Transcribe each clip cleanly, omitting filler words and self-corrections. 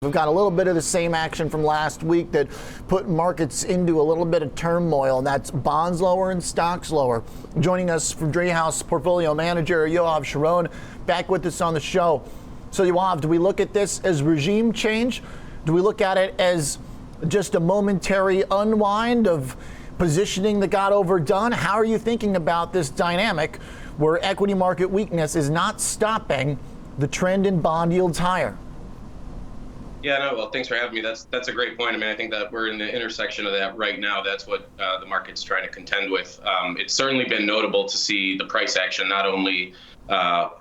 We've got a little bit of the same action from last week that put markets into a little bit of turmoil, and that's bonds lower and stocks lower. Joining us from Driehaus portfolio manager Yoav Sharon, back with us on the show. So Yoav, do we look at this as regime change? Do we look at it as just a momentary unwind of positioning that got overdone? How are you thinking about this dynamic where equity market weakness is not stopping the trend in bond yields higher? Yeah, no, well, thanks for having me. That's a great point. I mean, I think that we're in the intersection of that right now. That's what the market's trying to contend with. It's certainly been notable to see the price action, not only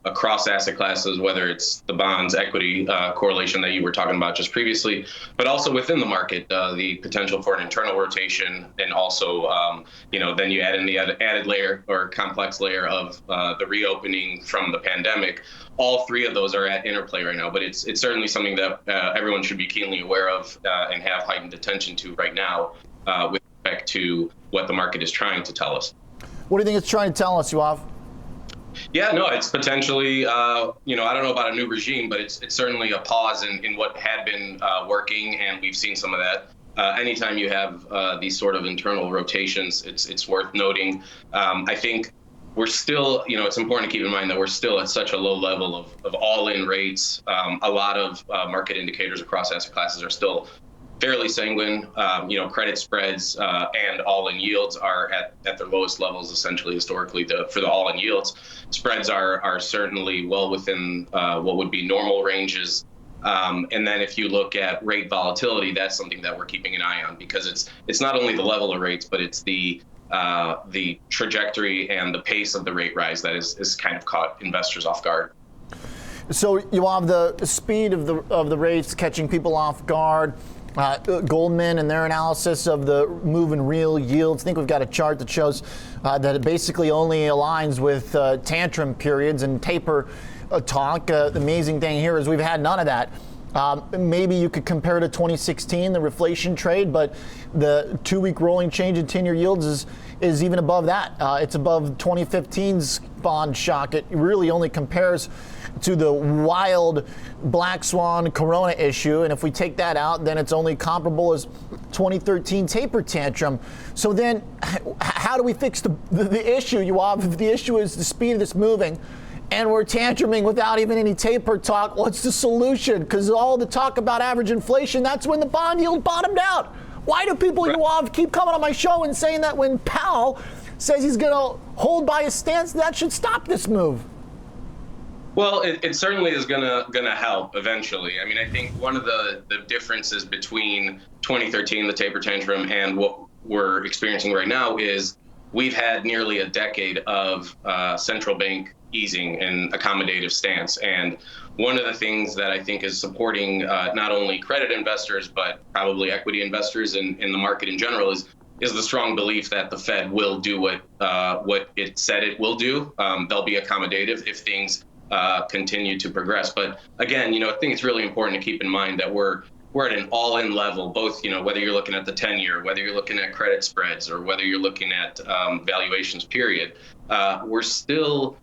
across asset classes, whether it's the bonds equity correlation that you were talking about just previously, but also within the market, the potential for an internal rotation, and also, then you add in the added layer or complex layer of the reopening from the pandemic. All three of those are at interplay right now, but it's certainly something that everyone should be keenly aware of and have heightened attention to right now with respect to what the market is trying to tell us. What do you think it's trying to tell us, Yoav? Yeah, no, it's potentially, I don't know about a new regime, but it's certainly a pause in what had been working, and we've seen some of that. Anytime you have these sort of internal rotations, it's worth noting. I think we're still, it's important to keep in mind that we're still at such a low level of all-in rates. A lot of market indicators across asset classes are still fairly sanguine. Credit spreads and all-in yields are at their lowest levels, essentially, historically, for the all-in yields. Spreads are certainly well within what would be normal ranges. And then if you look at rate volatility, that's something that we're keeping an eye on, because it's not only the level of rates, but it's the trajectory and the pace of the rate rise that is kind of caught investors off guard. So Yoav, the speed of the rates catching people off guard. Goldman and their analysis of the move in real yields. I think we've got a chart that shows that it basically only aligns with tantrum periods and taper talk. The amazing thing here is we've had none of that. Maybe you could compare to 2016, the reflation trade, but the 2-week rolling change in 10-year yields is even above that. It's above 2015's bond shock. It really only compares to the wild black swan corona issue, and if we take that out, then it's only comparable as 2013 taper tantrum. So then how do we fix the issue, Yoav? If the issue is the speed of this moving and we're tantruming without even any taper talk, what's the solution? Because all the talk about average inflation, that's when the bond yield bottomed out. Why do people, Yoav, keep coming on my show and saying that when Powell says he's going to hold by his stance, that should stop this move? Well, it certainly is gonna help eventually. I mean, I think one of the differences between 2013, the taper tantrum, and what we're experiencing right now is we've had nearly a decade of central bank easing and accommodative stance. And one of the things that I think is supporting not only credit investors, but probably equity investors in the market in general is the strong belief that the Fed will do what it said it will do. They'll be accommodative if things continue to progress. But again, I think it's really important to keep in mind that we're at an all-in level, both, whether you're looking at the 10-year, whether you're looking at credit spreads, or whether you're looking at valuations, period. We're still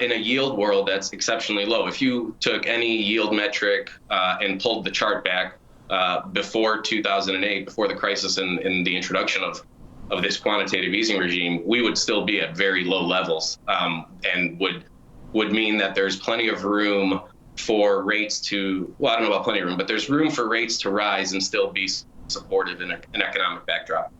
in a yield world that's exceptionally low. If you took any yield metric and pulled the chart back before 2008, before the crisis and the introduction of this quantitative easing regime, we would still be at very low levels, and would mean that there's plenty of room for rates to, well, I don't know about plenty of room, but there's room for rates to rise and still be supportive in an economic backdrop.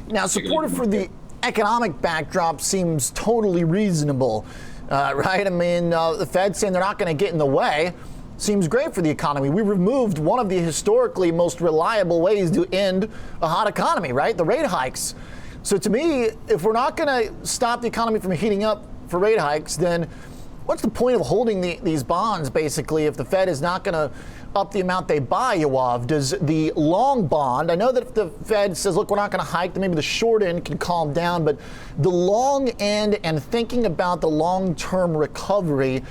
Now, supportive for the economic backdrop seems totally reasonable, right? I mean, the Fed saying they're not going to get in the way seems great for the economy. We removed one of the historically most reliable ways to end a hot economy, right? The rate hikes. So to me, if we're not going to stop the economy from heating up for rate hikes, then what's the point of holding these bonds, basically, if the Fed is not going to up the amount they buy, Yoav? Does the long bond, I know that if the Fed says, look, we're not going to hike, then maybe the short end can calm down, but the long end and thinking about the long-term recovery,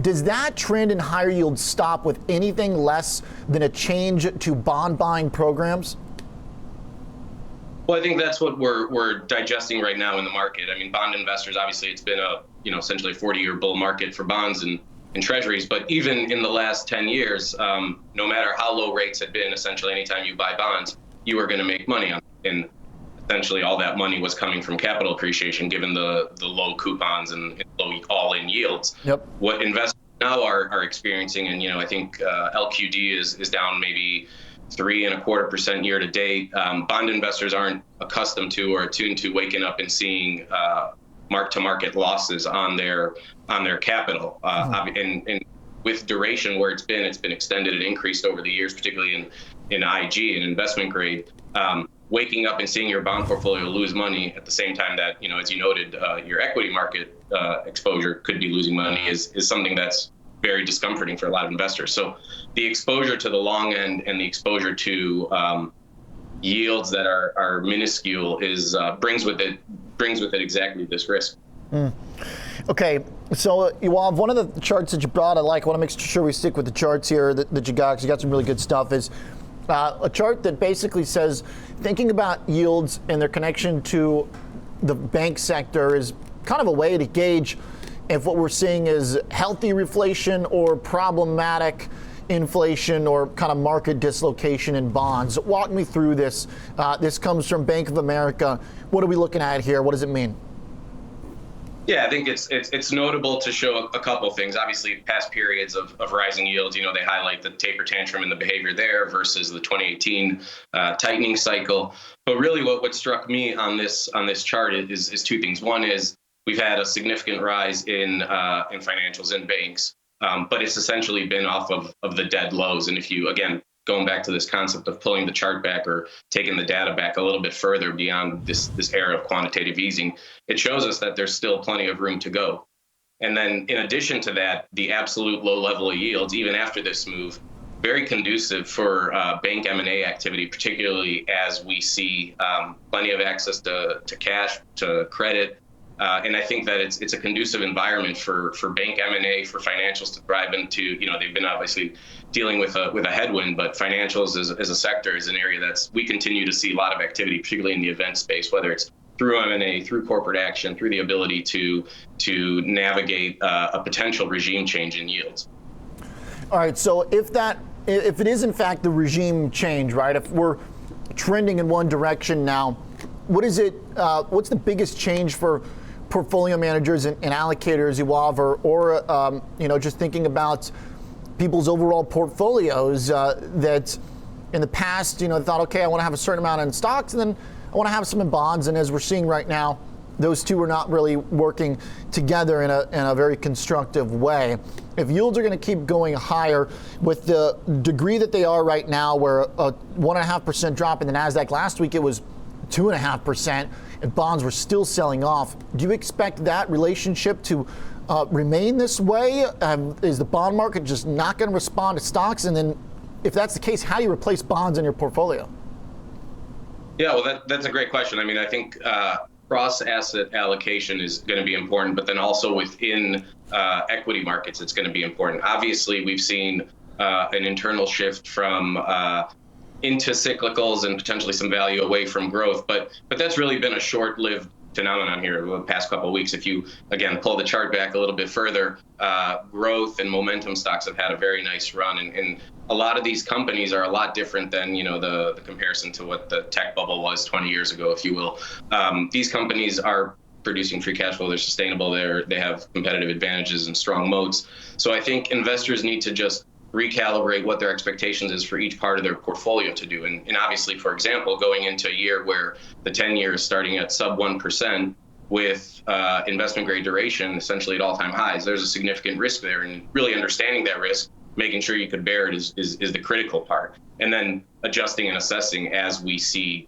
does that trend in higher yields stop with anything less than a change to bond buying programs? Well, I think that's what we're digesting right now in the market. I mean, bond investors, obviously, it's been essentially a 40-year bull market for bonds, and in treasuries. But even in the last 10 years, no matter how low rates had been, essentially anytime you buy bonds, you were going to make money on it. And essentially all that money was coming from capital appreciation, given the low coupons and low all-in yields. Yep. What investors now are experiencing, and I think LQD is down maybe 3.25% year to date. Bond investors aren't accustomed to or attuned to waking up and seeing mark-to-market losses on their capital. And with duration where it's been extended and increased over the years, particularly in IG and investment grade. Waking up and seeing your bond portfolio lose money at the same time that, as you noted, your equity market exposure could be losing money is something that's very discomforting for a lot of investors. So the exposure to the long end and the exposure to yields that are minuscule brings with it exactly this risk. Okay, so Yoav, one of the charts that you brought, I want to make sure we stick with the charts here that you got, because you got some really good stuff, is a chart that basically says, thinking about yields and their connection to the bank sector is kind of a way to gauge if what we're seeing is healthy reflation or problematic inflation or kind of market dislocation in bonds. Walk me through this. This comes from Bank of America. What are we looking at here? What does it mean? Yeah, I think it's notable to show a couple things. Obviously, past periods of rising yields, they highlight the taper tantrum and the behavior there versus the 2018 tightening cycle. But really, what struck me on this chart is two things. One is we've had a significant rise in financials and banks, but it's essentially been off of the dead lows. And if you, again, going back to this concept of pulling the chart back or taking the data back a little bit further beyond this era of quantitative easing, it shows us that there's still plenty of room to go. And then in addition to that, the absolute low level of yields, even after this move, very conducive for bank M&A activity, particularly as we see plenty of access to cash, to credit. And I think that it's a conducive environment for bank M&A, for financials to thrive into. They've been obviously dealing with a headwind, but financials as a sector is an area we continue to see a lot of activity, particularly in the event space, whether it's through M&A, through corporate action, through the ability to navigate a potential regime change in yields. All right, so if it is in fact the regime change, right? If we're trending in one direction now, what's the biggest change for portfolio managers and allocators, Yoav, or just thinking about people's overall portfolios that in the past, thought, okay, I want to have a certain amount in stocks and then I want to have some in bonds. And as we're seeing right now, those two are not really working together in a very constructive way. If yields are going to keep going higher with the degree that they are right now, where a 1.5% drop in the NASDAQ last week, it was 2.5%, and bonds were still selling off. Do you expect that relationship to remain this way? Is the bond market just not going to respond to stocks? And then if that's the case, how do you replace bonds in your portfolio? Yeah, well, that's a great question. I mean, I think cross-asset allocation is going to be important, but then also within equity markets, it's going to be important. Obviously, we've seen an internal shift from into cyclicals and potentially some value away from growth, but that's really been a short-lived phenomenon here over the past couple of weeks. If you, again, pull the chart back a little bit further, growth and momentum stocks have had a very nice run, and a lot of these companies are a lot different than the comparison to what the tech bubble was 20 years ago, if you will. These companies are producing free cash flow. They're sustainable. They have competitive advantages and strong moats. So I think investors need to just recalibrate what their expectations is for each part of their portfolio to do. And obviously, for example, going into a year where the 10-year is starting at sub 1% with investment grade duration essentially at all-time highs, there's a significant risk there. And really understanding that risk, making sure you could bear it is the critical part. And then adjusting and assessing as we see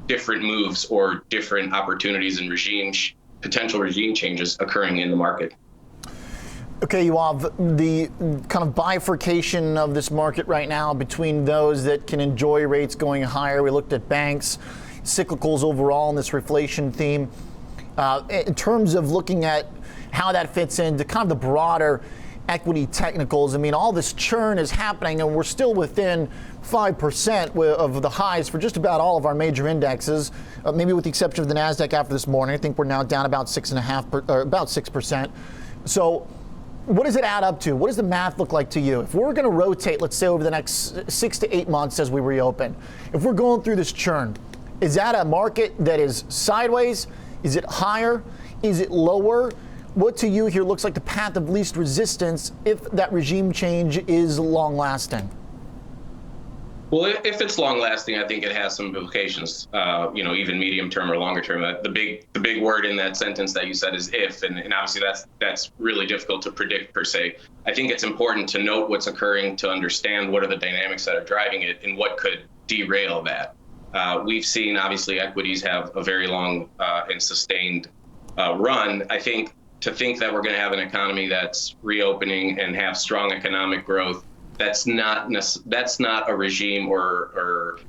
different moves or different opportunities and potential regime changes occurring in the market. Okay, Yoav, the kind of bifurcation of this market right now between those that can enjoy rates going higher. We looked at banks, cyclicals overall in this reflation theme. In terms of looking at how that fits into kind of the broader equity technicals, I mean, all this churn is happening and we're still within 5% of the highs for just about all of our major indexes, maybe with the exception of the NASDAQ after this morning. I think we're now down about 6.5%, or about 6%. So what does it add up to? What does the math look like to you? If we're going to rotate, let's say over the next 6 to 8 months as we reopen, if we're going through this churn, is that a market that is sideways? Is it higher? Is it lower? What to you here looks like the path of least resistance if that regime change is long lasting? Well, if it's long lasting, I think it has some implications, even medium term or longer term. The big word in that sentence that you said is if, and obviously that's really difficult to predict per se. I think it's important to note what's occurring to understand what are the dynamics that are driving it and what could derail that. We've seen, obviously, equities have a very long and sustained run. I think to think that we're going to have an economy that's reopening and have strong economic growth, that's not a regime or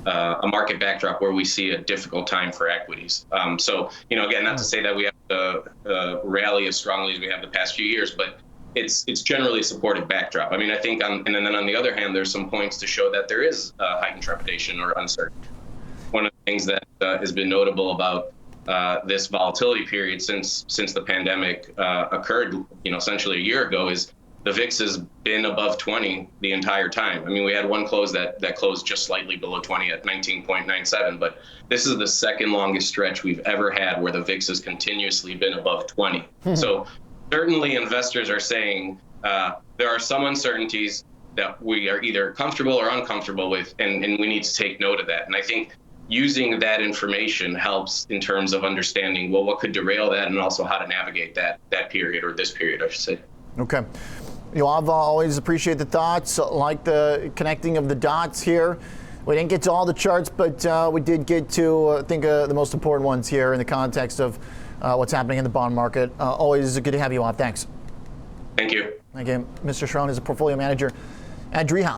a market backdrop where we see a difficult time for equities. So, again, not to say that we have to rally as strongly as we have the past few years, but it's generally a supportive backdrop. I mean, I think, and then on the other hand, there's some points to show that there is heightened trepidation or uncertainty. One of the things that has been notable about this volatility period since the pandemic occurred, essentially a year ago, is the VIX has been above 20 the entire time. I mean, we had one close that closed just slightly below 20 at 19.97, but this is the second longest stretch we've ever had where the VIX has continuously been above 20. So certainly investors are saying there are some uncertainties that we are either comfortable or uncomfortable with, and we need to take note of that. And I think using that information helps in terms of understanding, well, what could derail that and also how to navigate that period, or this period, I should say. Okay. Yoav, always appreciate the thoughts, like the connecting of the dots here. We didn't get to all the charts, but we did get to, I think, the most important ones here in the context of what's happening in the bond market. Always good to have you on. Thanks. Thank you. Again, Mr. Sharon is a portfolio manager at Driehaus.